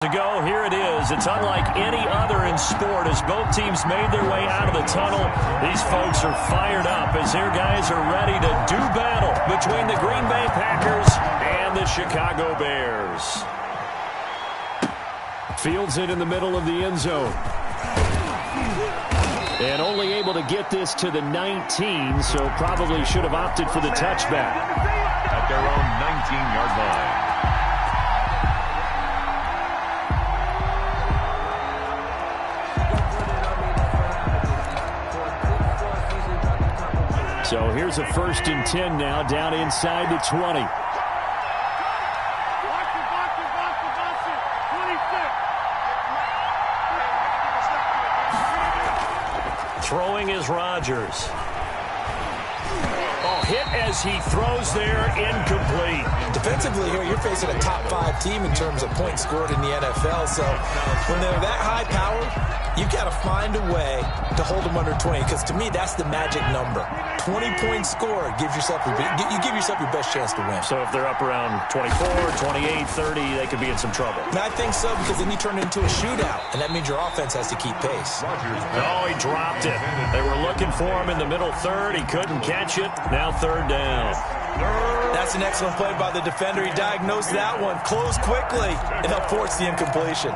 To go, here it is. It's unlike any other in sport as both teams made their way out of the tunnel. These folks are fired up as their guys are ready to do battle between the Green Bay Packers and the Chicago Bears. Fields it in the middle of the end zone. And only able to get this to the 19, so probably should have opted for the touchback. At their own 19-yard line. So here's a 1st and 10 now, down inside the 20. Throwing is Rodgers. Oh, hit as he throws there, incomplete. Defensively here, you're facing a top 5 team in terms of points scored in the NFL. So when they're that high powered, you've got to find a way to hold them under 20. Because to me, that's the magic number. 20 points scored gives yourself you give yourself your best chance to win. So if they're up around 24, 28, 30, they could be in some trouble. And I think so, because then you turn it into a shootout, and that means your offense has to keep pace. Oh, he dropped it. They were looking for him in the middle third. He couldn't catch it. Now 3rd down. That's an excellent play by the defender. He diagnosed that one, closed quickly, and helped force the incompletion.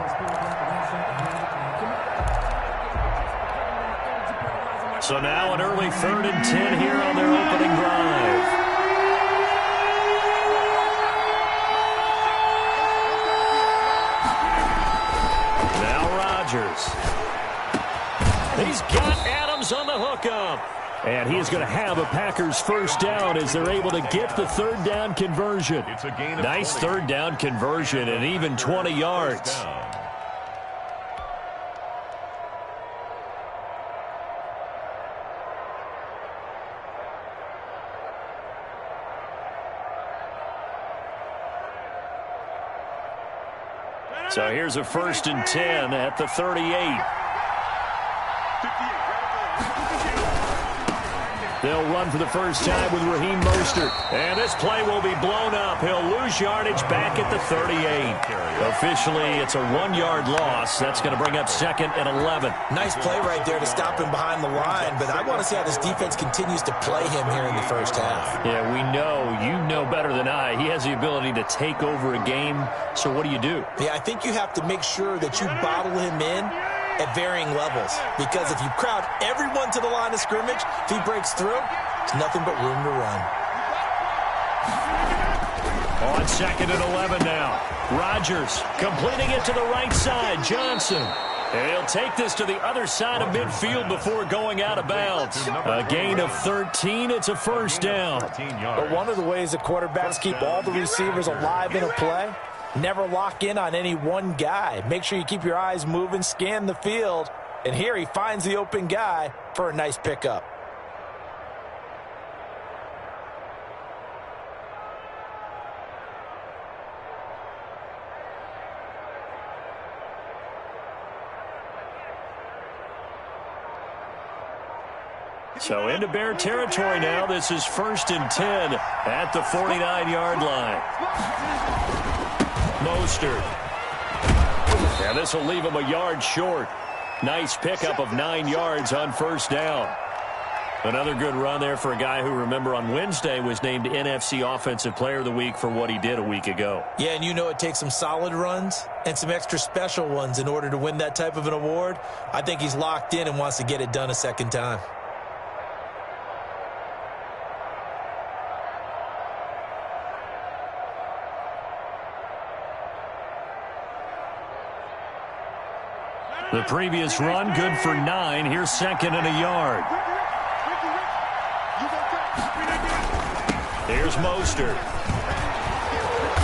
So now an early 3rd and 10 here on their opening drive. Now Rodgers. He's got Adams on the hookup. And he is going to have a Packers 1st down as they're able to get the 3rd down conversion. Nice 3rd down conversion and even 20 yards. So here's a 1st and 10 at the 38. They'll run for the first time with Raheem Mostert. And this play will be blown up. He'll lose yardage back at the 38. Officially, it's a 1-yard loss. That's going to bring up 2nd and 11. Nice play right there to stop him behind the line. But I want to see how this defense continues to play him here in the first half. Yeah, we know. You know better than I. He has the ability to take over a game. So what do you do? Yeah, I think you have to make sure that you bottle him in at varying levels, because if you crowd everyone to the line of scrimmage, if he breaks through, it's nothing but room to run. On 2nd and 11 now. Rodgers completing it to the right side. Johnson. And he'll take this to the other side of midfield before going out of bounds. A gain of 13. It's a 1st down. But one of the ways the quarterbacks keep all the receivers alive in a play, never lock in on any one guy. Make sure you keep your eyes moving, scan the field. And here he finds the open guy for a nice pickup. So into Bear territory now. This is 1st and 10 at the 49-yard line. Mostert. And this will leave him a yard short. Nice pickup of 9 yards on 1st down. Another good run there for a guy who, remember, on Wednesday was named NFC Offensive Player of the Week for what he did a week ago. Yeah, and you know it takes some solid runs and some extra special ones in order to win that type of an award. I think he's locked in and wants to get it done a 2nd time. The previous run, good for 9. Here's 2nd and a yard. Here's Mostert.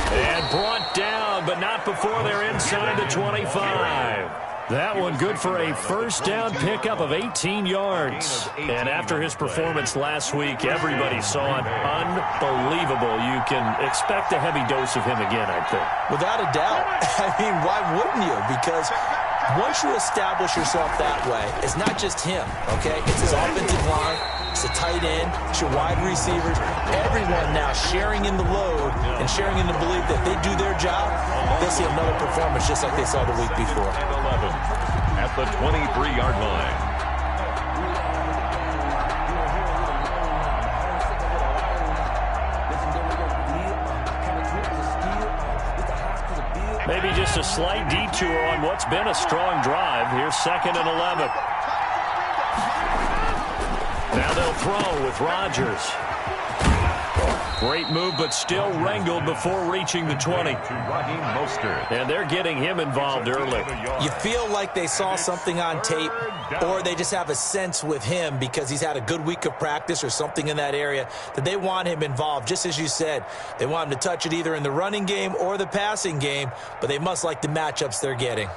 And brought down, but not before they're inside the 25. That one good for a 1st down pickup of 18 yards. And after his performance last week, everybody saw it. Unbelievable. You can expect a heavy dose of him again, I think. Without a doubt. I mean, why wouldn't you? Because once you establish yourself that way, it's not just him, okay? It's his offensive line, it's the tight end, it's your wide receivers, everyone now sharing in the load and sharing in the belief that if they do their job, they'll see another performance just like they saw the week before. And 11 at the 23-yard line. Maybe just a slight detour on what's been a strong drive. Here's 2nd and 11. Now they'll throw with Rodgers. Great move, but still wrangled before reaching the 20. And they're getting him involved early. You feel like they saw something on tape, or they just have a sense with him because he's had a good week of practice or something in that area that they want him involved. Just as you said, they want him to touch it either in the running game or the passing game, but they must like the matchups they're getting.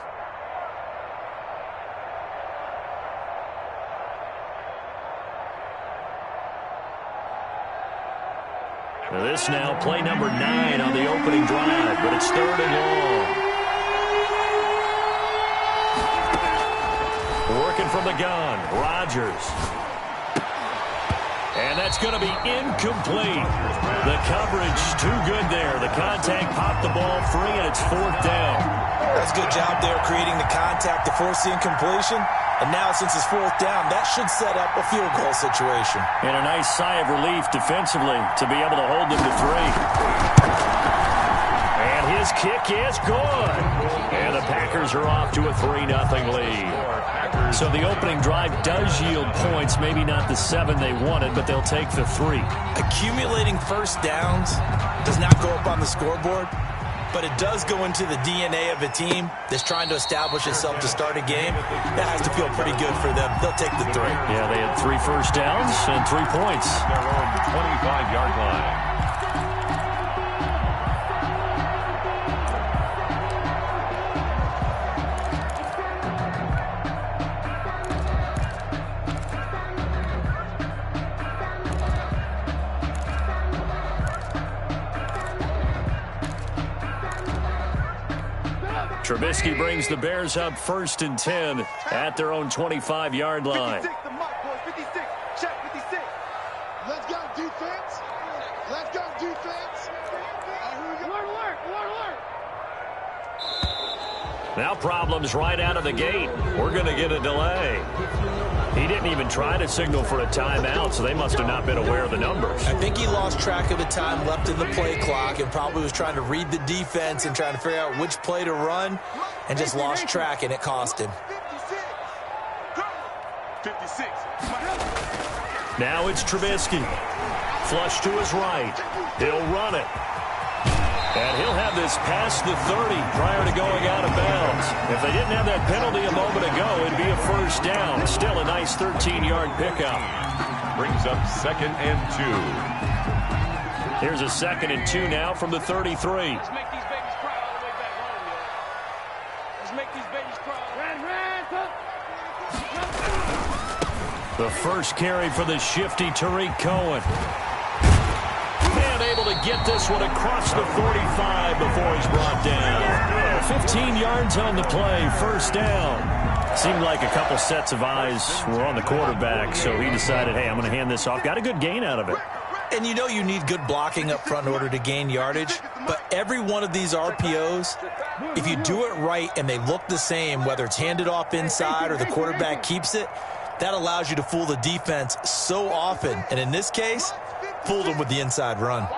This now play number 9 on the opening drive, but it's 3rd and long. Working from the gun, Rodgers. And that's going to be incomplete. The coverage too good there. The contact popped the ball free, and it's 4th down. That's a good job there creating the contact to force the incompletion. And now, since it's 4th down, that should set up a field goal situation. And a nice sigh of relief defensively to be able to hold them to 3. And his kick is good. And the Packers are off to a 3-0 lead. So the opening drive does yield points, maybe not the 7 they wanted, but they'll take the 3. Accumulating first downs does not go up on the scoreboard, but it does go into the DNA of a team that's trying to establish itself to start a game. That has to feel pretty good for them. They'll take the 3. Yeah, they had 3 first downs and 3 points. Their own 25-yard line. Trubisky brings the Bears up 1st and 10 at their own 25-yard line. 56, the mark, boys. 56. Check 56. Let's go, defense. Let's go, defense. Alert. Now problems right out of the gate. We're going to get a delay. He didn't even try to signal for a timeout, so they must have not been aware of the numbers. I think he lost track of the time left in the play clock and probably was trying to read the defense and trying to figure out which play to run and just lost track, and it cost him. 56. Now it's Trubisky. Flush to his right. He'll run it. And he'll have this past the 30 prior to going out of bounds. If they didn't have that penalty a moment ago, it'd be a first down. Still a nice 13-yard pickup. Brings up 2nd and 2. Here's a 2nd and 2 now from the 33. Let's make these babies cry all the way back home, yo. Let's make these babies cry. The first carry for the shifty Tariq Cohen. And able to get this one across the 45 before he's brought down. 15 yards on the play, first down. Seemed like a couple sets of eyes were on the quarterback, so he decided, hey, I'm going to hand this off. Got a good gain out of it. And you know you need good blocking up front in order to gain yardage, but every one of these RPOs, if you do it right and they look the same, whether it's handed off inside or the quarterback keeps it, that allows you to fool the defense so often. And in this case, fooled them with the inside run.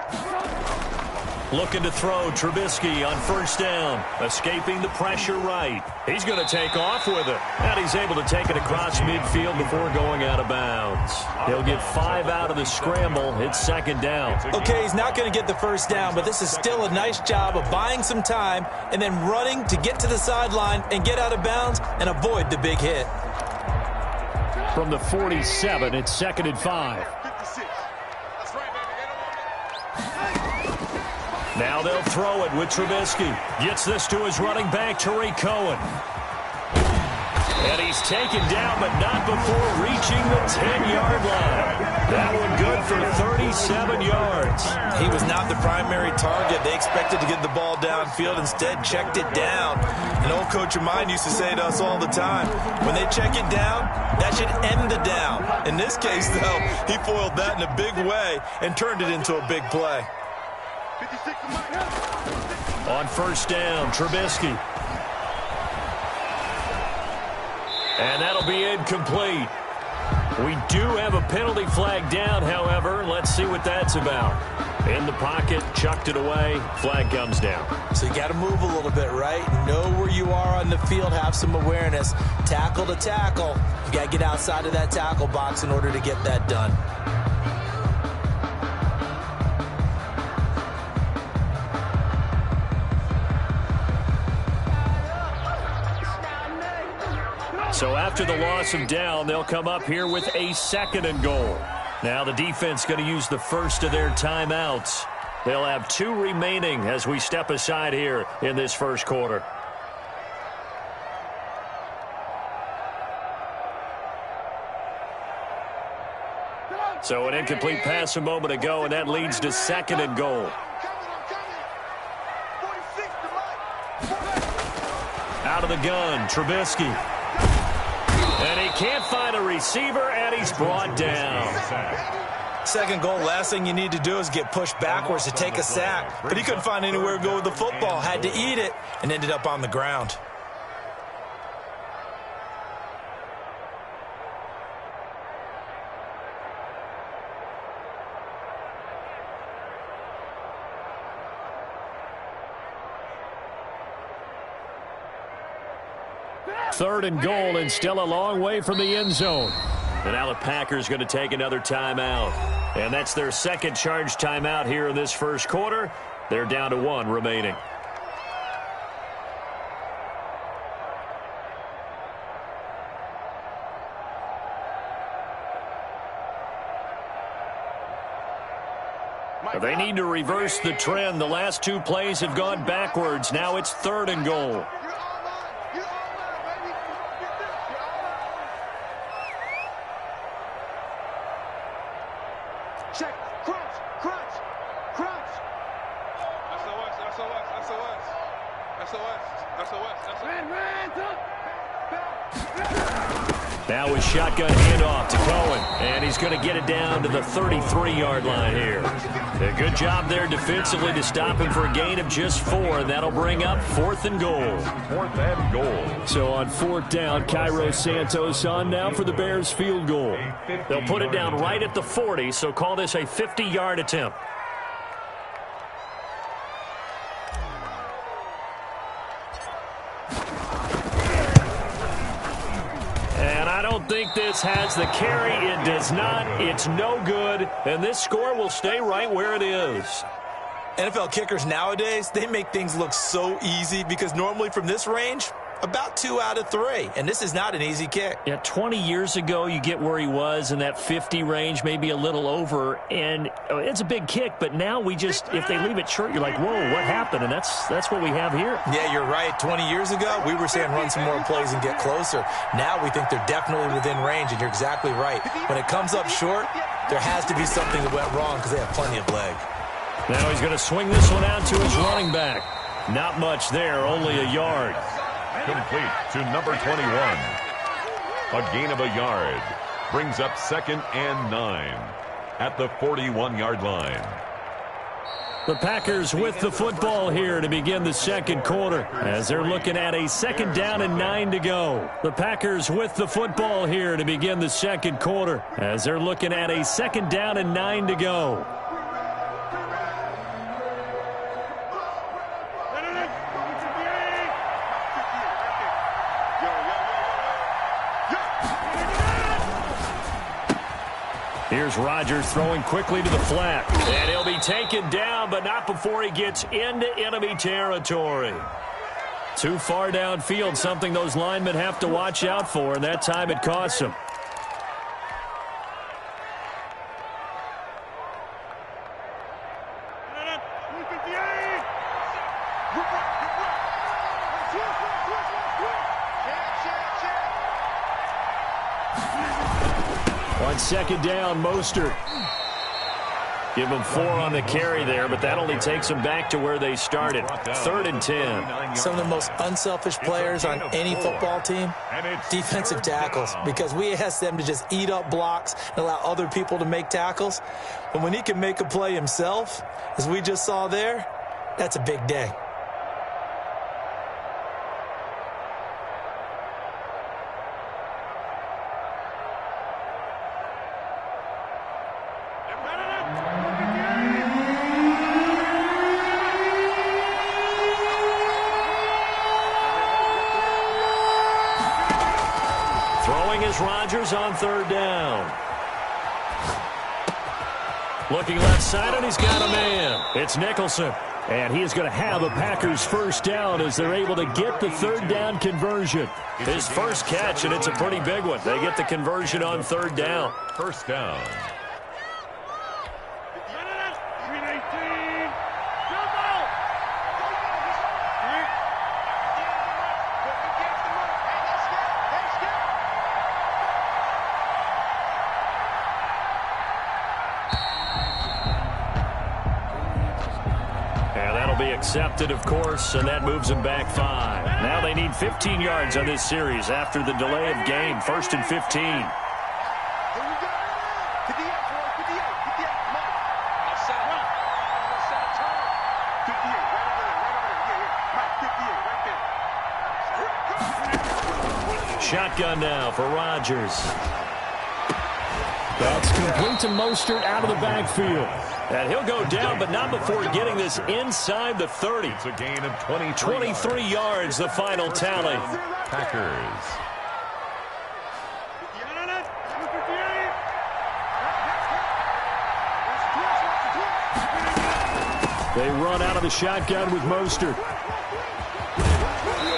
Looking to throw Trubisky on first down. Escaping the pressure right. He's going to take off with it. And he's able to take it across midfield before going out of bounds. He'll get 5 out of the scramble. It's 2nd down. Okay, he's not going to get the first down, but this is still a nice job of buying some time and then running to get to the sideline and get out of bounds and avoid the big hit. From the 47, it's 2nd and 5. Now they'll throw it with Trubisky. Gets this to his running back, Tariq Cohen. And he's taken down, but not before reaching the 10-yard line. That one good for 37 yards. He was not the primary target. They expected to get the ball downfield. Instead, checked it down. An old coach of mine used to say to us all the time, when they check it down, that should end the down. In this case, though, he foiled that in a big way and turned it into a big play. On first down, Trubisky. And that'll be incomplete. We do have a penalty flag down, however. Let's see what that's about. In the pocket, chucked it away, flag comes down. So you got to move a little bit, right? Know where you are on the field, have some awareness. Tackle to tackle. You got to get outside of that tackle box in order to get that done. So after the loss of down, they'll come up here with a 2nd and goal. Now the defense going to use the first of their timeouts. They'll have 2 remaining as we step aside here in this first quarter. So an incomplete pass a moment ago, and that leads to 2nd and goal. Out of the gun, Trubisky. And he can't find a receiver, and he's brought down. 2nd goal, last thing you need to do is get pushed backwards to take a sack. But he couldn't find anywhere to go with the football, had to eat it, and ended up on the ground. Third and goal, and still a long way from the end zone. And now the Packers going to take another timeout. And that's their 2nd charge timeout here in this first quarter. They're down to 1 remaining. They need to reverse the trend. The last 2 plays have gone backwards. Now it's 3rd and goal. Check. Crunch. Crunch. Crunch. SOS. Now a shotgun handoff to Cohen. And he's going to get it down to the 33-yard line here. A good job there defensively to stop him for a gain of just 4. And that'll bring up 4th and goal. 4th and goal. So on 4th down, Cairo Santos on now for the Bears field goal. They'll put it down right at the 40, so call this a 50-yard attempt. And I don't think this has the carry. It does not. It's no good. And this score will stay right where it is. NFL kickers nowadays, they make things look so easy because normally from this range, about 2 out of 3. And this is not an easy kick. Yeah, 20 years ago, you get where he was in that 50 range, maybe a little over. And it's a big kick, but now we just, if they leave it short, you're like, whoa, what happened? And that's what we have here. Yeah, you're right. 20 years ago, we were saying run some more plays and get closer. Now we think they're definitely within range, and you're exactly right. When it comes up short, there has to be something that went wrong because they have plenty of leg. Now he's going to swing this one out to his running back. Not much there, only a yard. Complete to number 21. A gain of a yard. Brings up 2nd and 9 at the 41-yard line. The Packers with the football here to begin the 2nd quarter as they're looking at a 2nd down and 9 to go. The Packers with the football here to begin the 2nd quarter as they're looking at a 2nd down and 9 to go. Here's Rodgers throwing quickly to the flat. And he'll be taken down, but not before he gets into enemy territory. Too far downfield, something those linemen have to watch out for, and that time it costs them. On 2nd down, Mostert. Give them 4 on the carry there, but that only takes them back to where they started. 3rd and 10. Some of the most unselfish players on any football team, defensive tackles, because we ask them to just eat up blocks and allow other people to make tackles. But when he can make a play himself, as we just saw there, that's a big day. Rodgers on 3rd down. Looking left side, and he's got a man. It's Nicholson. And he is going to have a Packers first down as they're able to get the 3rd down conversion. His first catch, and it's a pretty big one. They get the conversion on 3rd down. First down. Accepted, of course, and that moves them back 5. Now they need 15 yards on this series after the delay of game. 1st and 15. Here we go. 58, 58, 58. Come on. Outside run. Outside turn. 58, right over there. Right, 58, right there. Shotgun now for Rodgers. That's complete to Mostert out of the backfield. And he'll go down, but not before getting this inside the 30. It's a gain of 23 yards, the final tally. Packers. They run out of the shotgun with Mostert.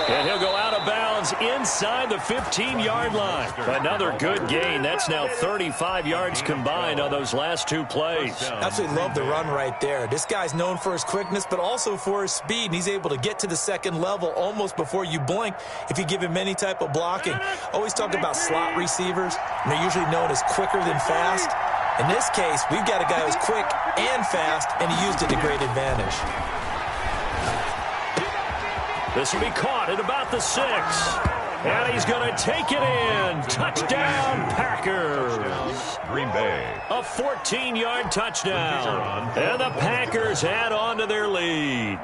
And he'll go out of bounds inside the 15-yard line. Another good gain. That's now 35 yards combined on those last 2 plays. Absolutely love the run right there. This guy's known for his quickness, but also for his speed. And he's able to get to the second level almost before you blink if you give him any type of blocking. Always talk about slot receivers, and they're usually known as quicker than fast. In this case, we've got a guy who's quick and fast, and he used it to great advantage. This will be caught at about the 6. And he's going to take it in. Touchdown, Packers. Green Bay. A 14-yard touchdown. And the Packers add on to their lead.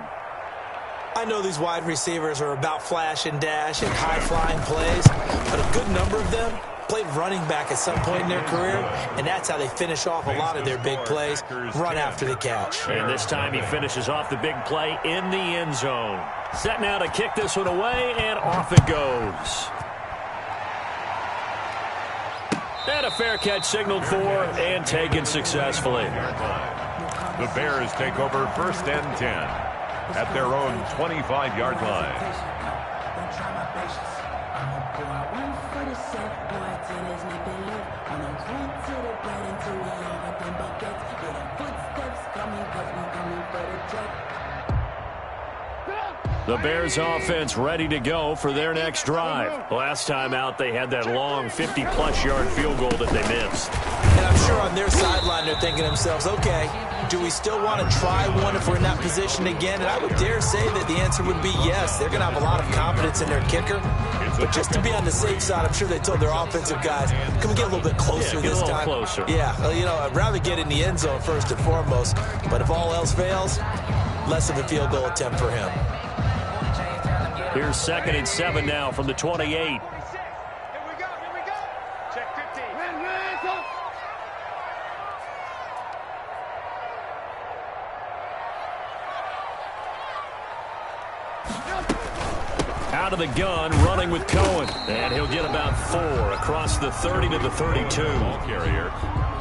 I know these wide receivers are about flash and dash and high-flying plays, but a good number of them played running back at some point in their career, and that's how they finish off a lot of their big plays, run after the catch. And this time he finishes off the big play in the end zone. Set now to kick this one away, and off it goes. And a fair catch signaled for and taken successfully. The Bears take over 1st and 10 at their own 25-yard line. The Bears offense ready to go for their next drive. Last time out, they had that long 50-plus yard field goal that they missed. And I'm sure on their sideline they're thinking to themselves, okay, do we still want to try one if we're in that position again? And I would dare say that the answer would be yes. They're going to have a lot of confidence in their kicker. But just to be on the safe side, I'm sure they told their offensive guys, can we get a little bit closer this time? Get a little closer. Yeah, well, you know, I'd rather get in the end zone first and foremost. But if all else fails, less of a field goal attempt for him. Here's 2nd and 7 now from the 28. Here we go. Check 15. Out of the gun, running with Cohen. And he'll get about 4 across the 30 to the 32. Carrier.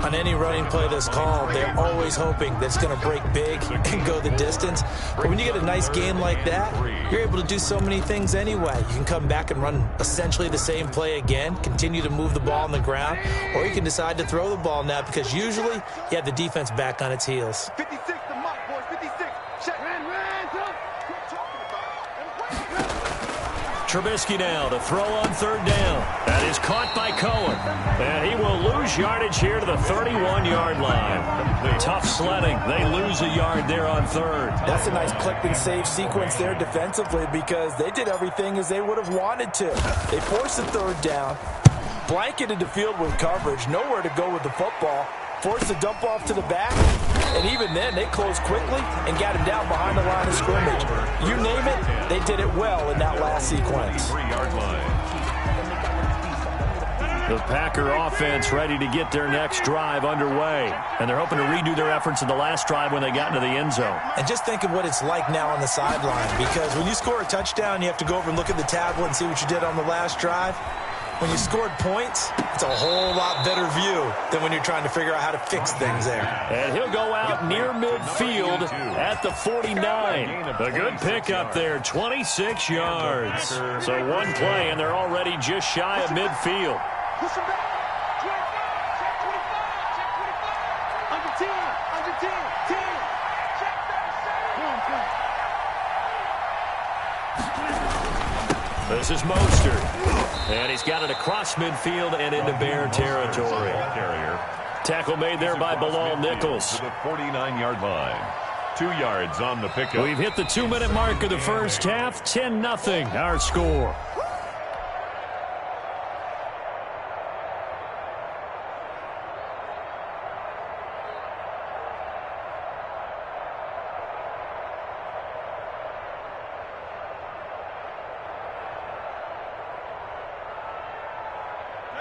On any running play that's called, they're always hoping that it's going to break big and go the distance. But when you get a nice game like that, you're able to do so many things anyway. You can come back and run essentially the same play again, continue to move the ball on the ground, or you can decide to throw the ball now because usually you have the defense back on its heels. 56 to Mike, boys. 56. Check. Trubisky now to throw on third down. That is caught by Cohen. And he will lose yardage here to the 31-yard line. Tough sledding. They lose a yard there on third. That's a nice click and save sequence there defensively because they did everything as they would have wanted to. They forced the third down, blanketed the field with coverage, nowhere to go with the football, forced the dump off to the back, and even then they closed quickly and got him down behind the line of scrimmage. You name it, they did it well in that last sequence. 3-yard line. The Packer offense ready to get their next drive underway. And they're hoping to redo their efforts in the last drive when they got into the end zone. And just think of what it's like now on the sideline, because when you score a touchdown, you have to go over and look at the tablet and see what you did on the last drive. When you scored points, it's a whole lot better view than when you're trying to figure out how to fix things there. And he'll go out near midfield at the 49. A good pickup there, 26 yards. So one play, and they're already just shy of midfield. Push him back. 25. Check 25. Check 25. Under 10. Under 10. 10. Check 37. This is Mostert. And he's got it across midfield and into Bear territory. Tackle made there by Bilal Nichols. To the 49-yard line. 2 yards on the pickup. We've hit the 2-minute mark of the first half. 10-0 our score.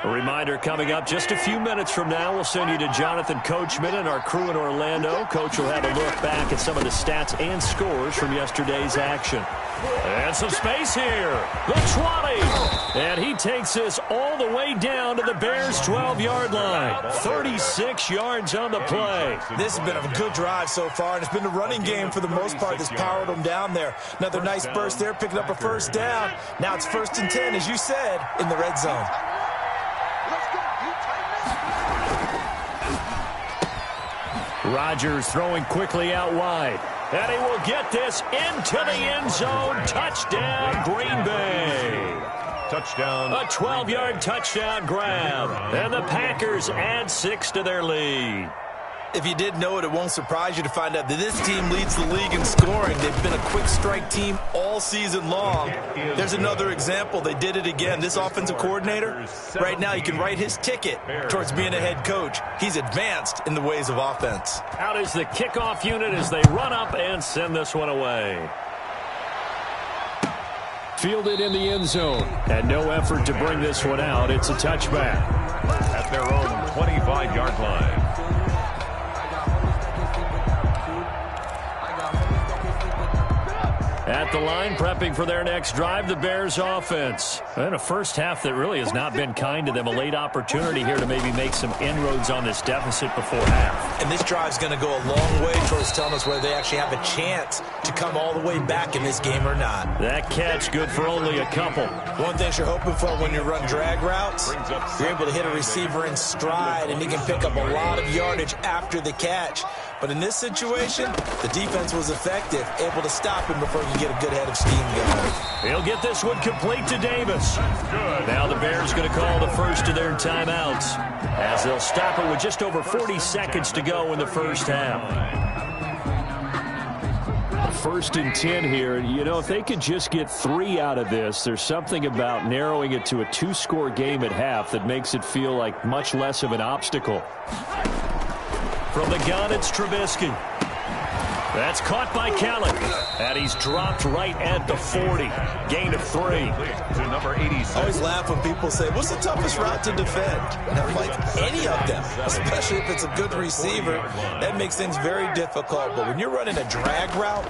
A reminder coming up just a few minutes from now. We'll send you to Jonathan Coachman and our crew in Orlando. Coach will have a look back at some of the stats and scores from yesterday's action. And some space here. The 20. And he takes this all the way down to the Bears' 12-yard line. 36 yards on the play. This has been a good drive so far, and it's been the running game for the most part that's powered them down there. Another nice burst there, picking up a first down. Now it's 1st and 10, as you said, in the red zone. Rodgers throwing quickly out wide. And he will get this into the end zone. Touchdown, Green Bay. Touchdown. A 12-yard touchdown grab. And the Packers add 6 to their lead. If you did know it, it won't surprise you to find out that this team leads the league in scoring. They've been a quick strike team all season long. There's another example. They did it again. This offensive coordinator, right now you can write his ticket towards being a head coach. He's advanced in the ways of offense. Out is the kickoff unit as they run up and send this one away. Fielded in the end zone. And no effort to bring this one out. It's a touchback. At their own 25-yard line. At the line, prepping for their next drive, the Bears offense. And a first half that really has not been kind to them. A late opportunity here to maybe make some inroads on this deficit before half. And this drive's going to go a long way towards telling us whether they actually have a chance to come all the way back in this game or not. That catch good for only a couple. One thing you're hoping for when you run drag routes, you're able to hit a receiver in stride, and he can pick up a lot of yardage after the catch. But in this situation, the defense was effective, able to stop him before you get a good head of steam going. He'll get this one complete to Davis. Now the Bears going to call the first of their timeouts as they'll stop it with just over 40 seconds to go in the first half. 1st and 10 here. You know, if they could just get 3 out of this, there's something about narrowing it to a 2-score game at half that makes it feel like much less of an obstacle. From the gun, it's Trubisky. That's caught by Kelly. And he's dropped right at the 40. Gain of 3. To number 86. I always laugh when people say, what's the toughest route to defend? And I'm like, any of them, especially if it's a good receiver. That makes things very difficult. But when you're running a drag route,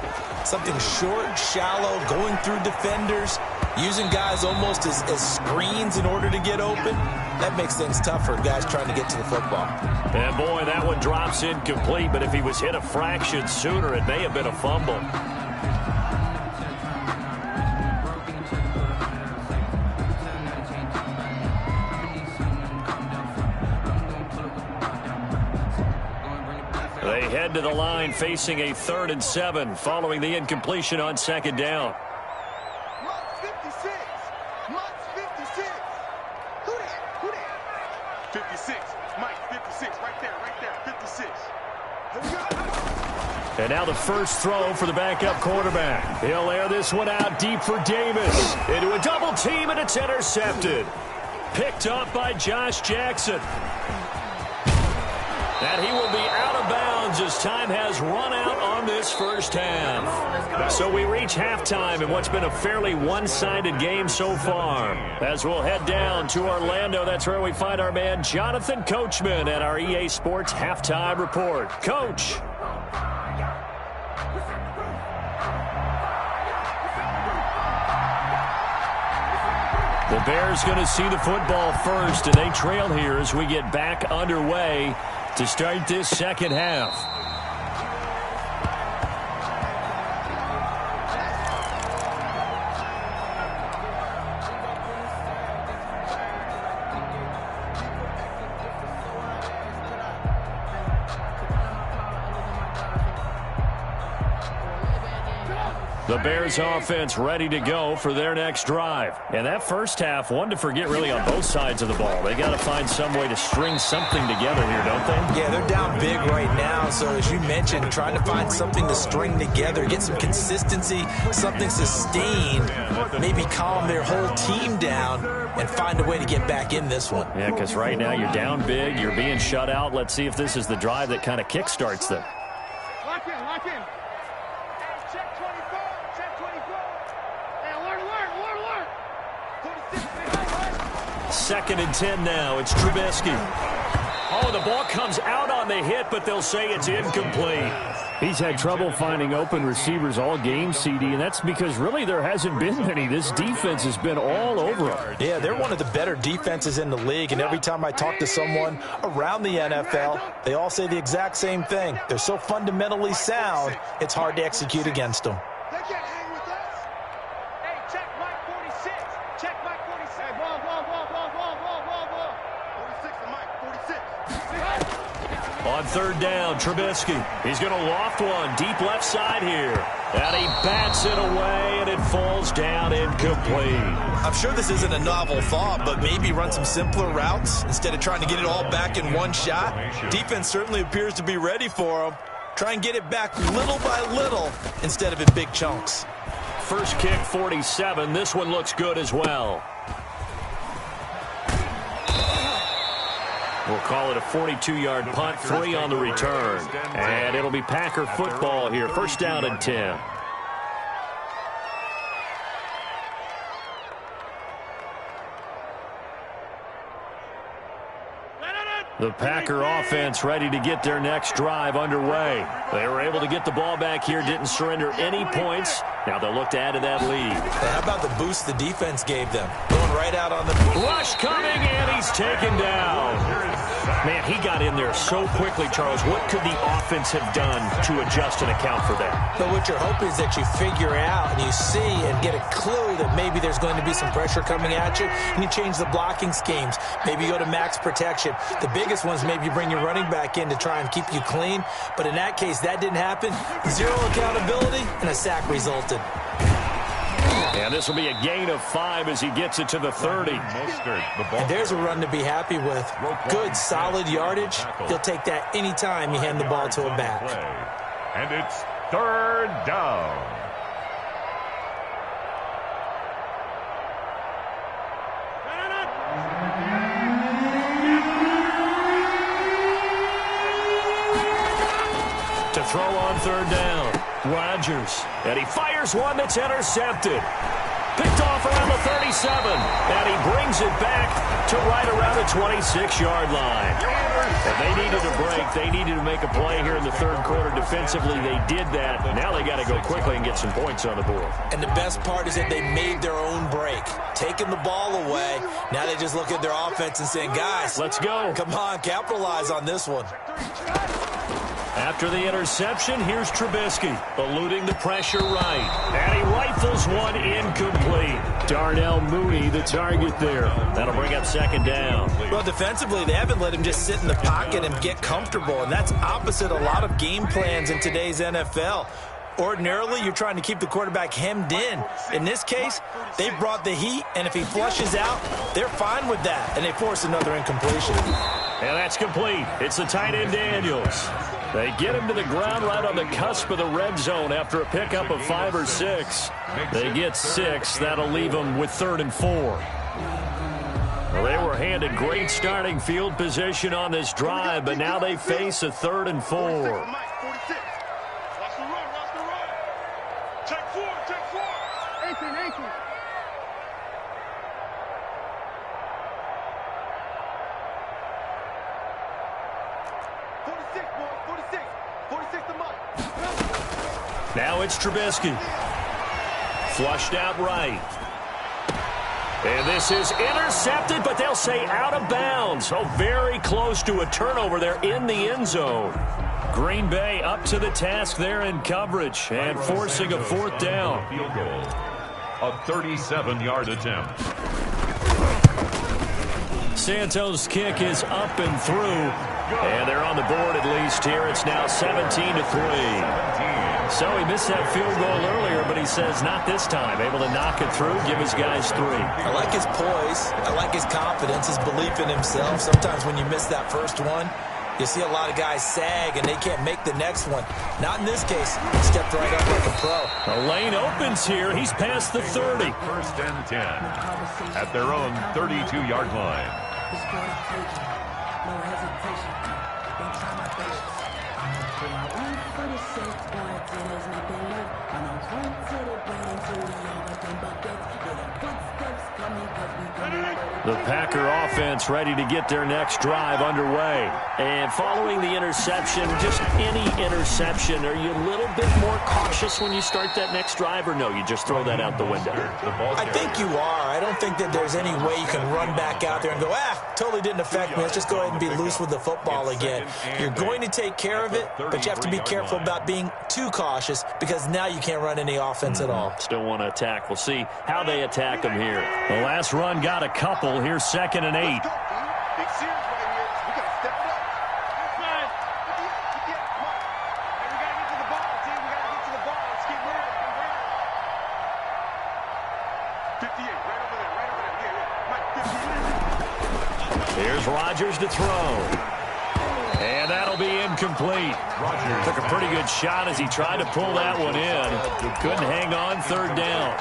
something short, shallow, going through defenders, using guys almost as screens in order to get open, that makes things tough for guys trying to get to the football. And boy, that one drops incomplete, but if he was hit a fraction sooner, it may have been a fumble. They head to the line facing a 3rd and 7 following the incompletion on 2nd down. 56. Mike, 56. Right there, 56. And now the first throw for the backup quarterback. He'll air this one out deep for Davis. Into a double team, and it's intercepted. Picked up by Josh Jackson. And he will be out of bounds as time has run out on this first half. So we reach halftime in what's been a fairly one-sided game so far. As we'll head down to Orlando, that's where we find our man Jonathan Coachman at our EA Sports Halftime Report. Coach. The Bears going to see the football first, and they trail here as we get back underway to start this second half. The Bears offense ready to go for their next drive. And that first half, one to forget really on both sides of the ball. They got to find some way to string something together here, don't they? Yeah, they're down big right now. So as you mentioned, trying to find something to string together, get some consistency, something sustained, maybe calm their whole team down and find a way to get back in this one. Yeah, because right now you're down big, you're being shut out. Let's see if this is the drive that kind of kickstarts them. Lock in, lock in. Check 24, check 24. Hey, alert. 46, Second and 10 now. It's Trubisky. Oh, the ball comes out on the hit, but they'll say it's incomplete. He's had trouble finding open receivers all game, CD, and that's because really there hasn't been many. This defense has been all over him. Yeah, they're one of the better defenses in the league, and every time I talk to someone around the NFL, they all say the exact same thing. They're so fundamentally sound, it's hard to execute against them. They can't hang with us. Hey, check Mike 46. Check Mike 46. Hey, ball. 46 to Mike, 46. On third down, Trubisky. He's going to loft one deep left side here. And he bats it away, and it falls down incomplete. I'm sure this isn't a novel thought, but maybe run some simpler routes instead of trying to get it all back in one shot. Defense certainly appears to be ready for them. Try and get it back little by little instead of in big chunks. First kick, 47. This one looks good as well. We'll call it a 42-yard punt, 3 on the return. And it'll be Packer football here. First down and 10. The Packer offense ready to get their next drive underway. They were able to get the ball back here, didn't surrender any points. Now they'll look to add to that lead. How about the boost the defense gave them? Going right out on the rush coming, and he's taken down. Man, he got in there so quickly, Charles. What could the offense have done to adjust and account for that? But what you're hoping is that you figure out and you see and get a clue that maybe there's going to be some pressure coming at you, and you change the blocking schemes. Maybe you go to max protection. The biggest one is maybe you bring your running back in to try and keep you clean. But in that case, that didn't happen. Zero accountability, and a sack resulted. And this will be a gain of 5 as he gets it to the 30. And there's a run to be happy with. Good, solid yardage. He'll take that anytime you hand the ball to a back. And it's third down. To throw on third down, Rodgers. And he fires one that's intercepted. Picked off around the 37. And he brings it back to right around the 26-yard line. And they needed a break. They needed to make a play here in the third quarter defensively. They did that. Now they got to go quickly and get some points on the board. And the best part is that they made their own break. Taking the ball away. Now they just look at their offense and saying, guys, let's go. Come on, capitalize on this one. After the interception, here's Trubisky, eluding the pressure right. And he rifles one incomplete. Darnell Mooney, the target there. That'll bring up second down. Well, defensively, they haven't let him just sit in the pocket and get comfortable, and that's opposite a lot of game plans in today's NFL. Ordinarily, you're trying to keep the quarterback hemmed in. In this case, they brought the heat, and if he flushes out, they're fine with that, and they force another incompletion. And that's complete. It's the tight end Daniels. They get him to the ground right on the cusp of the red zone after a pickup of 5 or 6. They get 6. That'll leave them with 3rd and 4. Well, they were handed great starting field position on this drive, but now they face a 3rd and 4. 46. Watch the run. Check 4. 18. 46, boys. 46 to Mike. Now it's Trubisky. Flushed out right. And this is intercepted, but they'll say out of bounds. Oh, very close to a turnover there in the end zone. Green Bay up to the task there in coverage and forcing a 4th down. Field goal. A 37-yard attempt. Santos' kick is up and through. And they're on the board at least here. It's now 17-3. So he missed that field goal earlier, but he says not this time. Able to knock it through, give his guys 3. I like his poise. I like his confidence, his belief in himself. Sometimes when you miss that first one, you see a lot of guys sag and they can't make the next one. Not in this case. He stepped right up like a pro. The lane opens here. He's past the 30. 1st and 10 at their own 32-yard line. The Packer offense ready to get their next drive underway. And following the interception, just any interception, are you a little bit more cautious when you start that next drive, or no, you just throw that out the window? I think you are. I don't think that there's any way you can run back out there and go, totally didn't affect me. Let's just go ahead and be loose with the football again. You're going to take care of it, but you have to be careful about being too cautious because now you can't run any offense at all. Still want to attack. We'll see how they attack them here. The last run got a couple. Here's 2nd and 8. Big series right here. We got to step it up. That's right. Get the come on. Hey, we got to get to the ball, team. We got to get to the ball. Let's keep moving. 58, right over there. Yeah. Mike, 58. Here's Rodgers to throw. And that'll be incomplete. Rodgers Took a pretty good shot as he tried to pull that one in. Couldn't hang on, 3rd down.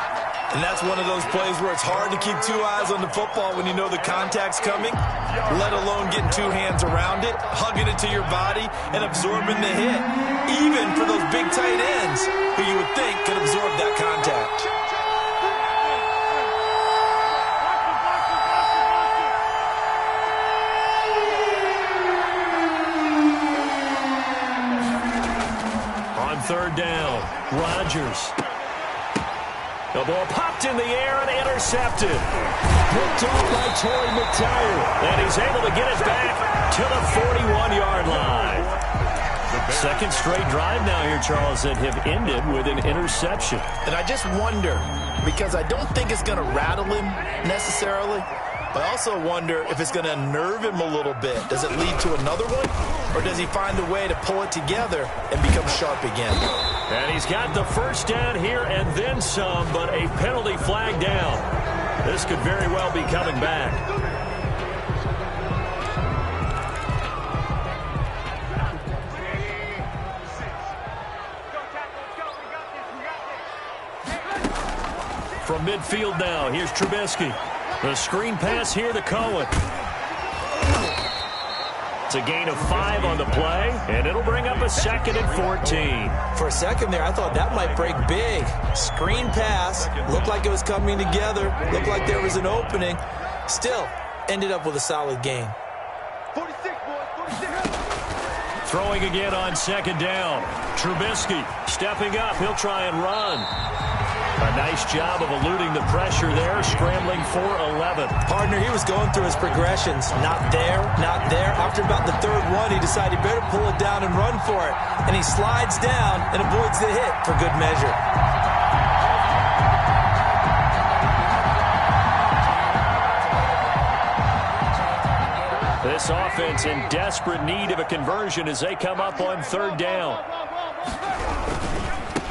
And that's one of those plays where it's hard to keep 2 eyes on the football when you know the contact's coming, let alone getting 2 hands around it, hugging it to your body, and absorbing the hit. Even for those big tight ends who you would think could absorb that contact. On 3rd down, Rodgers. The ball popped in the air and intercepted. Picked off by Torrey McTyer. And he's able to get it back to the 41-yard line. 2nd straight drive now here, Charles, that have ended with an interception. And I just wonder, because I don't think it's going to rattle him necessarily, but I also wonder if it's going to unnerve him a little bit. Does it lead to another one? Or does he find a way to pull it together and become sharp again? And he's got the 1st down here and then some, but a penalty flag down. This could very well be coming back. From midfield now, here's Trubisky. The screen pass here to Cohen. It's a gain of 5 on the play, and it'll bring up a 2nd and 14. For a second there, I thought that might break big. Screen pass, looked like it was coming together, looked like there was an opening. Still, ended up with a solid gain. 46, boys, 46. Throwing again on 2nd down. Trubisky stepping up. He'll try and run. A nice job of eluding the pressure there, scrambling for 11. Partner, he was going through his progressions. Not there, not there. After about the 3rd one, he decided he better pull it down and run for it. And he slides down and avoids the hit for good measure. This offense in desperate need of a conversion as they come up on 3rd down.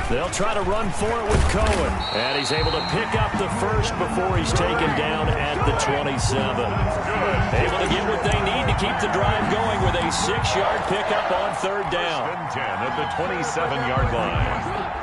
They'll try to run for it with Cohen. And he's able to pick up the first before he's taken down at the 27. Able to get what they need to keep the drive going with a 6-yard pickup on third down. 10 at the 27-yard line.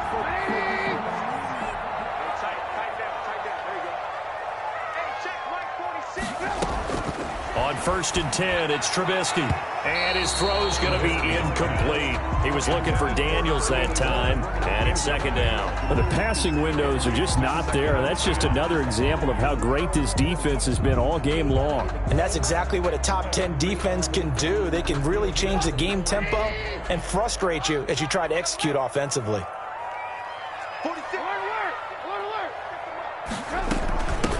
On first and 10, it's Trubisky. And his throw's going to be incomplete. He was looking for Daniels that time, and it's second down. Well, the passing windows are just not there. That's just another example of how great this defense has been all game long. And that's exactly what a top 10 defense can do. They can really change the game tempo and frustrate you as you try to execute offensively.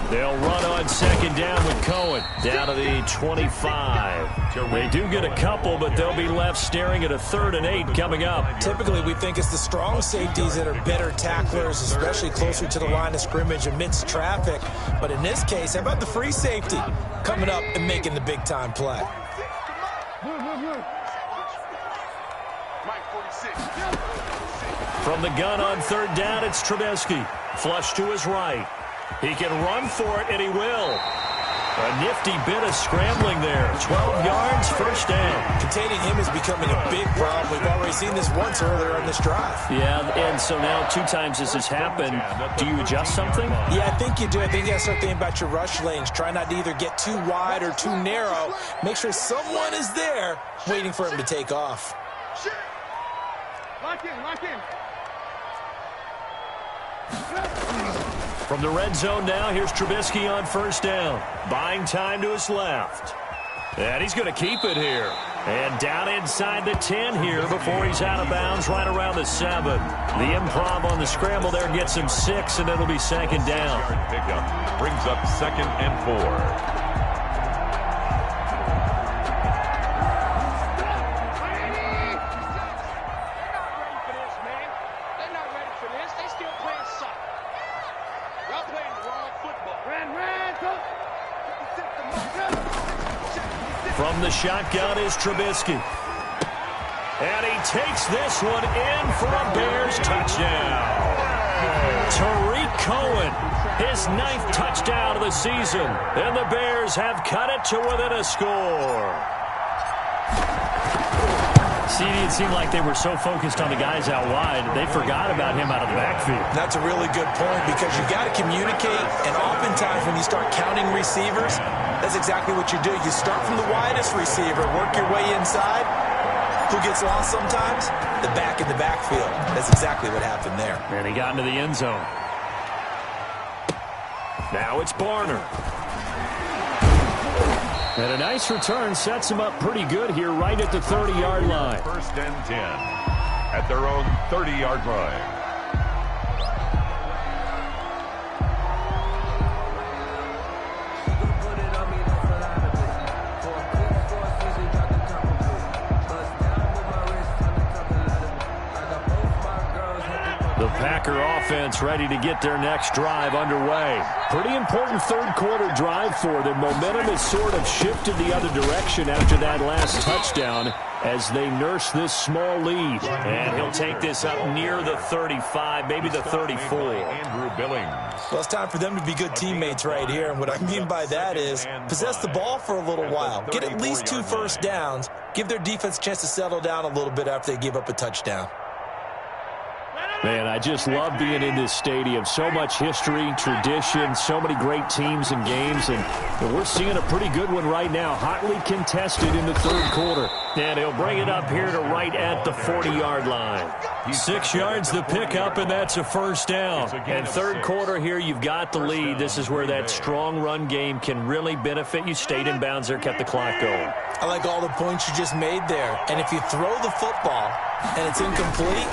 They'll run on second down with Cohen down to the 25. They do get a couple, but they'll be left staring at a 3rd and 8 coming up. Typically, we think it's the strong safeties that are better tacklers, especially closer to the line of scrimmage amidst traffic. But in this case, how about the free safety coming up and making the big-time play? From the gun on third down, it's Trubisky. Flush to his right. He can run for it, and he will. A nifty bit of scrambling there. 12 yards, first down. Containing him is becoming a big problem. We've already seen this once earlier on this drive. Yeah, and so now 2 times this has happened. Do you adjust something? Yeah, I think you do. I think you got to start thinking about your rush lanes. Try not to either get too wide or too narrow. Make sure someone is there waiting for him to take off. Lock in, lock in. From the red zone now, here's Trubisky on first down. Buying time to his left. And he's going to keep it here. And down inside the 10 here before he's out of bounds right around the 7. The improv on the scramble there gets him 6, and it'll be second down. Pickup brings up 2nd and 4. From the shotgun is Trubisky. And he takes this one in for a Bears touchdown. Tariq Cohen, his 9th touchdown of the season. And the Bears have cut it to within a score. See, it seemed like they were so focused on the guys out wide, they forgot about him out of the backfield. That's a really good point because you got to communicate, and oftentimes when you start counting receivers, that's exactly what you do. You start from the widest receiver, work your way inside. Who gets lost sometimes? The back in the backfield. That's exactly what happened there. And he got into the end zone. Now it's Barner. And a nice return sets him up pretty good here right at the 30-yard line. 1st and 10 at their own 30-yard line. The Packer offense ready to get their next drive underway. Pretty important third-quarter drive for them. Momentum has sort of shifted the other direction after that last touchdown as they nurse this small lead. And he'll take this up near the 35, maybe the 34. Andrew Billings. Well, it's time for them to be good teammates right here. And what I mean by that is possess the ball for a little while. Get at least 2 first downs. Give their defense a chance to settle down a little bit after they give up a touchdown. Man, I just love being in this stadium. So much history, tradition, so many great teams and games, and we're seeing a pretty good one right now, hotly contested in the third quarter. And he'll bring it up here to right at the 40-yard line. 6 yards the pickup, and that's a first down. And third quarter here, you've got the lead. This is where that strong run game can really benefit you. Stayed in bounds there, kept the clock going. I like all the points you just made there. And if you throw the football and it's incomplete,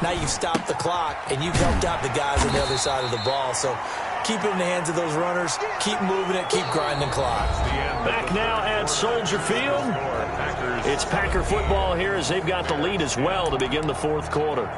now you've stopped the clock and you've helped out the guys on the other side of the ball. So keep it in the hands of those runners. Keep moving it. Keep grinding clock. Back now at Soldier Field. It's Packer football here as they've got the lead as well to begin the fourth quarter.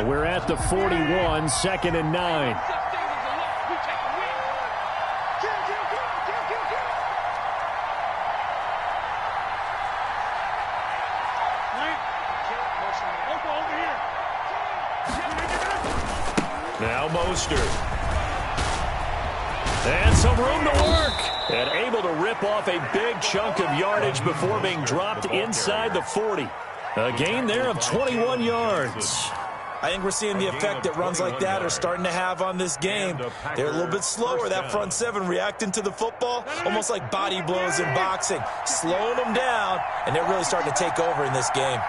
And we're at the 41, 2nd and 9. Now Mostert. And some room to work. And able to rip off a big chunk of yardage before being dropped inside the 40. A gain there of 21 yards. I think we're seeing the effect that runs like that are starting to have on this game. They're a little bit slower, that front seven, reacting to the football, almost like body blows in boxing, slowing them down, and they're really starting to take over in this game.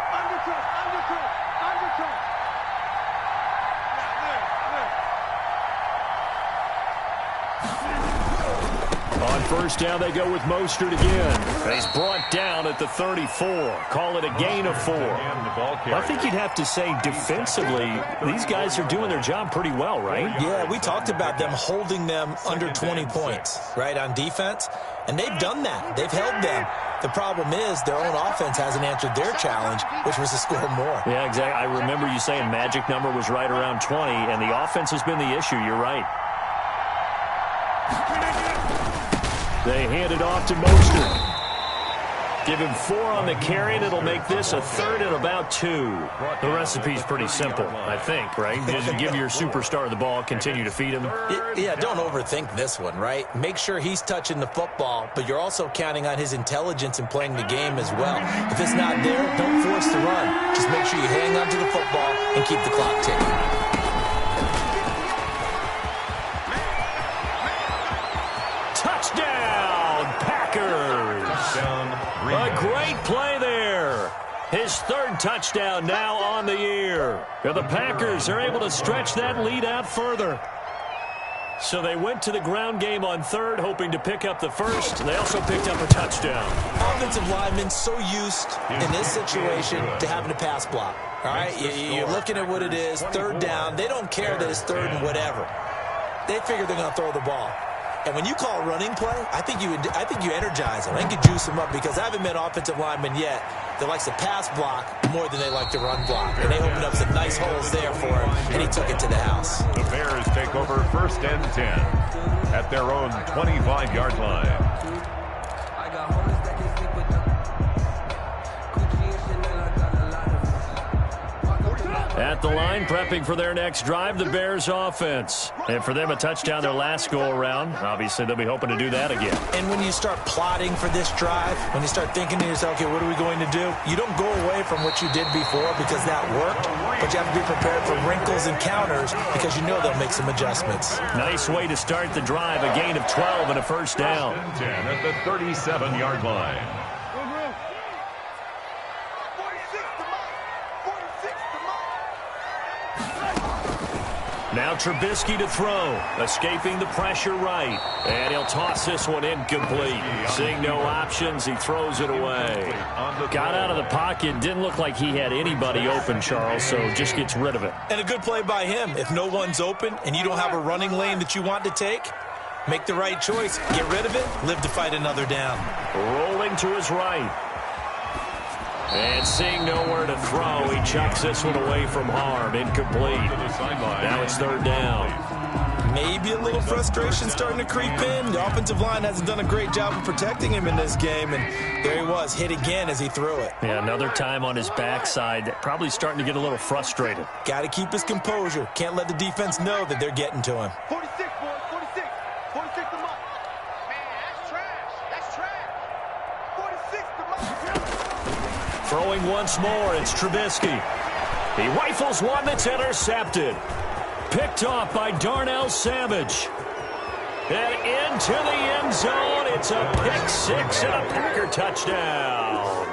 On first down, they go with Mostert again. He's brought down at the 34. Call it a gain of 4. I think you'd have to say defensively, these guys are doing their job pretty well, right? Yeah, we talked about them holding them under 20 points, right, on defense. And they've done that. They've held them. The problem is their own offense hasn't answered their challenge, which was to score more. Yeah, exactly. I remember you saying magic number was right around 20, and the offense has been the issue. You're right. They hand it off to Mostert. Give him 4 on the carry, and it'll make this a 3rd and about 2. The recipe's pretty simple, I think, right? Just give your superstar the ball, continue to feed him. Yeah, don't overthink this one, right? Make sure he's touching the football, but you're also counting on his intelligence in playing the game as well. If it's not there, don't force the run. Just make sure you hang on to the football and keep the clock ticking. A great play there. His 3rd touchdown now on the year. The Packers are able to stretch that lead out further. So they went to the ground game on 3rd, hoping to pick up the 1st. They also picked up a touchdown. Offensive linemen so used in this situation to having to pass block. All right, you're looking at what it is, 3rd down. They don't care that it's 3rd and whatever. They figure they're going to throw the ball. And when you call running play, I think you energize them. I think you juice them up because I haven't met offensive linemen yet that likes to pass block more than they like to run block. And they opened up some nice holes there for him, and he took it to the house. The Bears take over 1st and 10 at their own 25-yard line. At the line, prepping for their next drive, the Bears offense. And for them, a touchdown their last go-around. Obviously, they'll be hoping to do that again. And when you start plotting for this drive, when you start thinking to yourself, okay, what are we going to do? You don't go away from what you did before because that worked, but you have to be prepared for wrinkles and counters because you know they'll make some adjustments. Nice way to start the drive, a gain of 12 and a 1st down. 10 at the 37-yard line. Now Trubisky to throw, escaping the pressure right. And he'll toss this one incomplete. Seeing no options, he throws it away. Got out of the pocket, didn't look like he had anybody open, Charles, so just gets rid of it. And a good play by him. If no one's open and you don't have a running lane that you want to take, make the right choice. Get rid of it, live to fight another down. Rolling to his right. And seeing nowhere to throw, he chucks this one away from harm. Incomplete. Now it's 3rd down. Maybe a little frustration starting to creep in. The offensive line hasn't done a great job of protecting him in this game. And there he was, hit again as he threw it. Yeah, another time on his backside. Probably starting to get a little frustrated. Got to keep his composure. Can't let the defense know that they're getting to him. 46, boys, 46. 46 to Mike. Man, that's trash. That's trash. 46 to Mike. Throwing once more, it's Trubisky. He rifles one that's intercepted. Picked off by Darnell Savage. And into the end zone, it's a pick 6 and a Packer touchdown.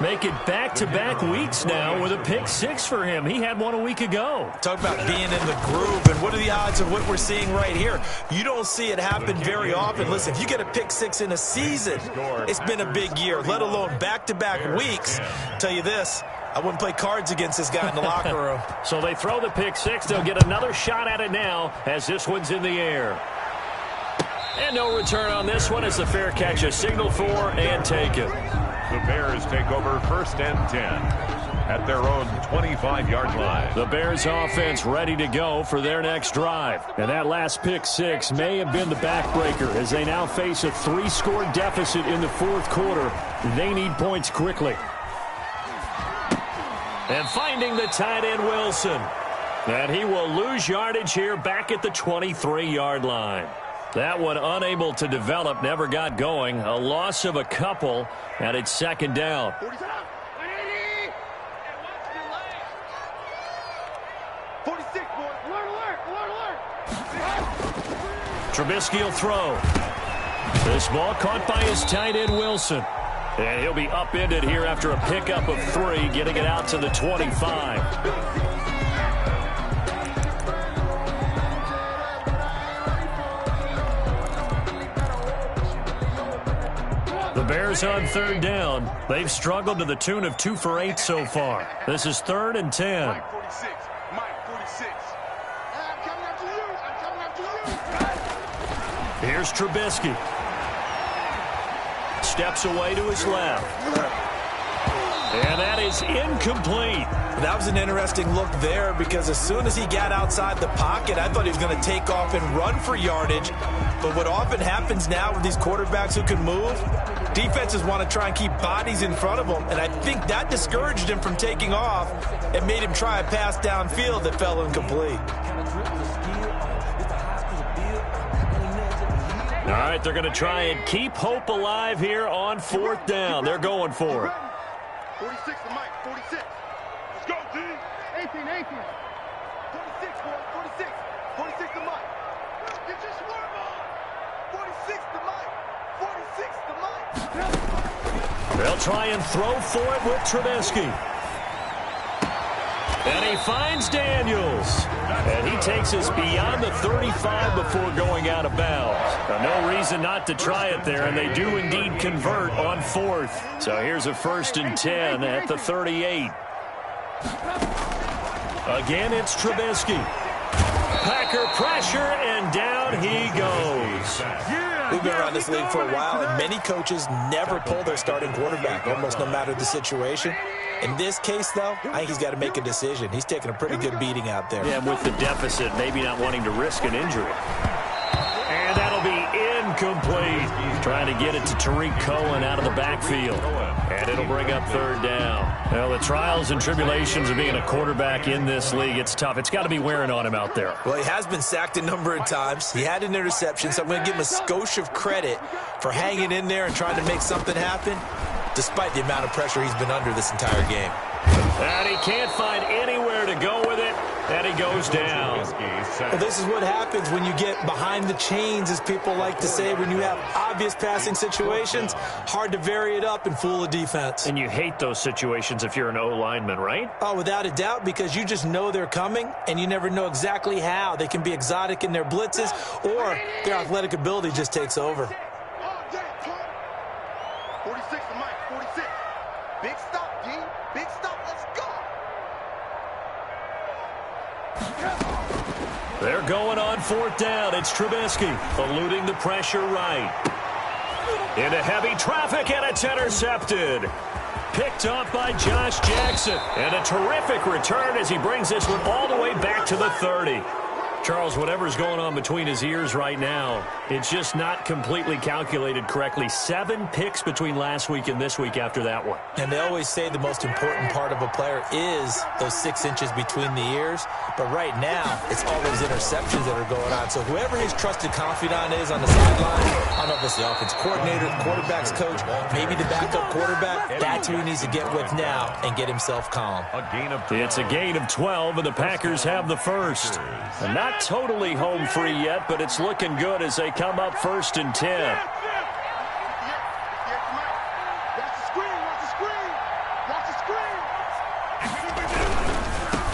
Make it back-to-back weeks now with a pick 6 for him. He had one a week ago. Talk about being in the groove, and what are the odds of what we're seeing right here? You don't see it happen very often. Listen, if you get a pick 6 in a season, it's been a big year, let alone back-to-back weeks. Tell you this, I wouldn't play cards against this guy in the locker room. So they throw the pick 6. They'll get another shot at it now as this one's in the air. And no return on this one as the fair catch is signaled for and taken. The Bears take over 1st and 10 at their own 25-yard line. The Bears offense ready to go for their next drive. And that last pick six may have been the backbreaker as they now face a 3-score deficit in the fourth quarter. They need points quickly. And finding the tight end Wilson. And he will lose yardage here back at the 23-yard line. That one unable to develop, never got going. A loss of a couple, and it's second down. 46, boys. Alert, alert. Trubisky will throw. This ball caught by his tight end Wilson. And he'll be upended here after a pickup of 3, getting it out to the 25. The Bears on third down. They've struggled to the tune of 2 for 8 so far. This is 3rd and 10. Mike 46. Mike 46. I'm coming after you. Here's Trubisky. Steps away to his left. And that is incomplete. That was an interesting look there because as soon as he got outside the pocket, I thought he was going to take off and run for yardage. But what often happens now with these quarterbacks who can move, defenses want to try and keep bodies in front of them. And I think that discouraged him from taking off and made him try a pass downfield that fell incomplete. All right, they're going to try and keep hope alive here on 4th down. They're going for it. 46 to Mike, 46. Let's go, D. 18. 46, boy, 46. 46 to Mike. Get your swerve on. 46 to Mike. 46 to Mike. They'll try and throw for it with Trubisky. And he finds Daniels. And he takes us beyond the 35 before going out of bounds. No reason not to try it there, and they do indeed convert on 4th. So here's a 1st and 10 at the 38. Again, it's Trubisky. Packer pressure, and down he goes. We've been around this league for a while, and many coaches never pull their starting quarterback, almost no matter the situation. In this case, though, I think he's got to make a decision. He's taking a pretty good beating out there. Yeah, with the deficit, maybe not wanting to risk an injury. And that'll be incomplete. Trying to get it to Tariq Cohen out of the backfield. And it'll bring up 3rd down. Well, the trials and tribulations of being a quarterback in this league, it's tough. It's got to be wearing on him out there. Well, he has been sacked a number of times. He had an interception, so I'm going to give him a skosh of credit for hanging in there and trying to make something happen, despite the amount of pressure he's been under this entire game. And he can't find anywhere to go with it, and he goes down. Well, this is what happens when you get behind the chains, as people like to say, when you have obvious passing situations. Hard to vary it up and fool a defense. And you hate those situations if you're an O-lineman, right? Oh, without a doubt, because you just know they're coming, and you never know exactly how. They can be exotic in their blitzes, or their athletic ability just takes over. 46 to Mike, 46. Big stop, D. Big stop. Let's go. They're going on 4th down. It's Trubisky eluding the pressure right. Into heavy traffic, and it's intercepted. Picked up by Josh Jackson. And a terrific return as he brings this one all the way back to the 30. Charles, whatever's going on between his ears right now, it's just not completely calculated correctly. 7 picks between last week and this week after that one. And they always say the most important part of a player is those 6 inches between the ears. But right now, it's all those interceptions that are going on. So whoever his trusted confidant is on the sideline, I don't know if it's the offense coordinator, the quarterback's coach, maybe the backup quarterback, that's who he needs to get with now and get himself calm. It's a gain of 12, and the Packers have the first. And not totally home free yet, but it's looking good as they come up 1st and 10.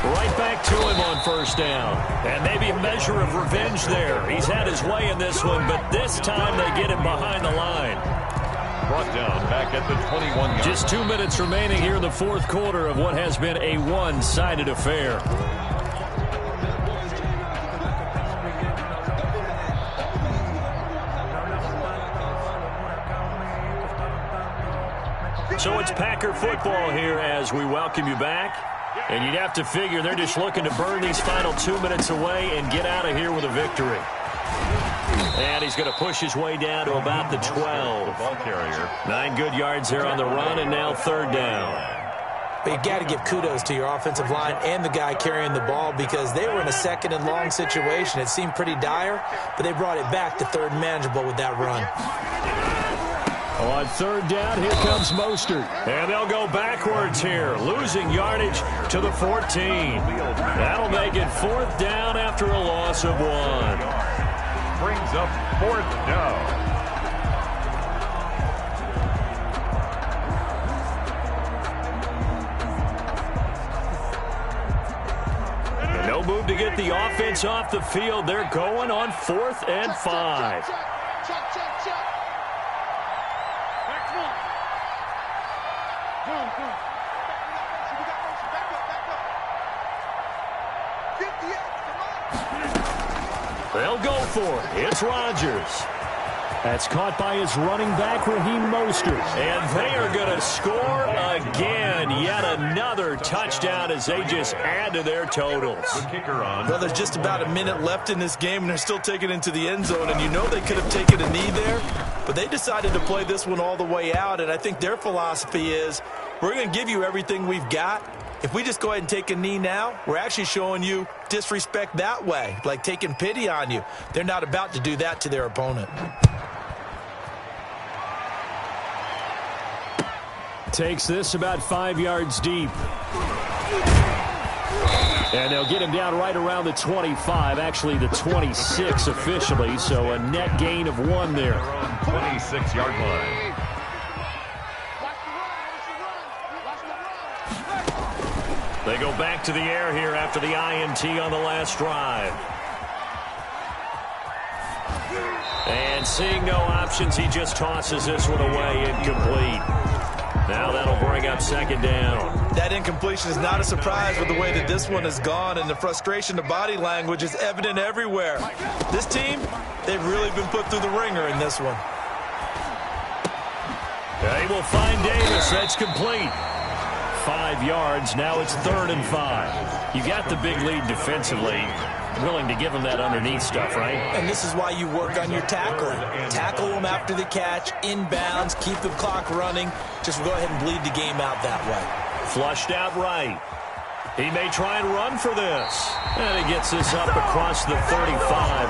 Right back to him on 1st down. And maybe a measure of revenge there. He's had his way in this one, but this time they get him behind the line. Brought down back at the 21-yard. Just 2 minutes remaining here in the fourth quarter of what has been a one-sided affair. So it's Packer football here as we welcome you back. And you'd have to figure they're just looking to burn these final 2 minutes away and get out of here with a victory. And he's going to push his way down to about the 12. Ball carrier. 9 good yards there on the run, and now third down. But you got to give kudos to your offensive line and the guy carrying the ball because they were in a second and long situation. It seemed pretty dire, but they brought it back to third and manageable with that run. On third down, here comes Mostert. And they'll go backwards here, losing yardage to the 14. That'll make it fourth down after a loss of 1. Brings up fourth down. No move to get the offense off the field. They're going on 4th and 5. They'll go for it. It's Rodgers. That's caught by his running back, Raheem Mostert. And they are going to score again. Yet another touchdown as they just add to their totals. The kicker on. Well, there's just about a minute left in this game, and they're still taking it into the end zone. And you know they could have taken a knee there, but they decided to play this one all the way out. And I think their philosophy is, we're going to give you everything we've got. If we just go ahead and take a knee now, we're actually showing you disrespect that way, like taking pity on you. They're not about to do that to their opponent. Takes this about 5 yards deep. And they'll get him down right around the 25, actually the 26 officially, so a net gain of 1 there. 26-yard line. They go back to the air here after the INT on the last drive. And seeing no options, he just tosses this one away incomplete. Now that'll bring up second down. That incompletion is not a surprise with the way that this one has gone, and the frustration of body language is evident everywhere. This team, they've really been put through the ringer in this one. They will find Davis. That's complete. 5 yards. Now it's 3rd and 5. You got the big lead defensively. Willing to give them that underneath stuff, right? And this is why you work on your tackling. Tackle them after the catch, inbounds, keep the clock running. Just go ahead and bleed the game out that way. Flushed out right. He may try and run for this. And he gets this up across the 35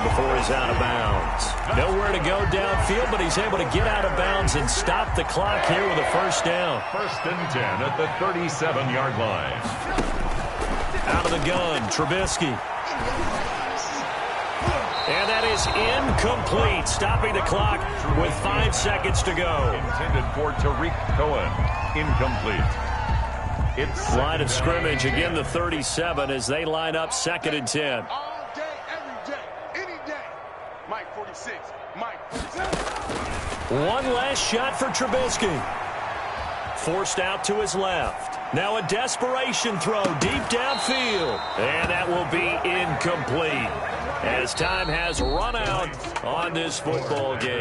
before he's out of bounds. Nowhere to go downfield, but he's able to get out of bounds and stop the clock here with a first down. 1st and 10 at the 37-yard line. Out of the gun, Trubisky. And that is incomplete, stopping the clock with 5 seconds to go. Intended for Tariq Cohen. Incomplete. It's line of scrimmage, again the 37 as they line up 2nd and 10. All day, every day, any day. Mike 46, Mike 47. One last shot for Trubisky. Forced out to his left. Now a desperation throw deep downfield. And that will be incomplete as time has run out on this football game.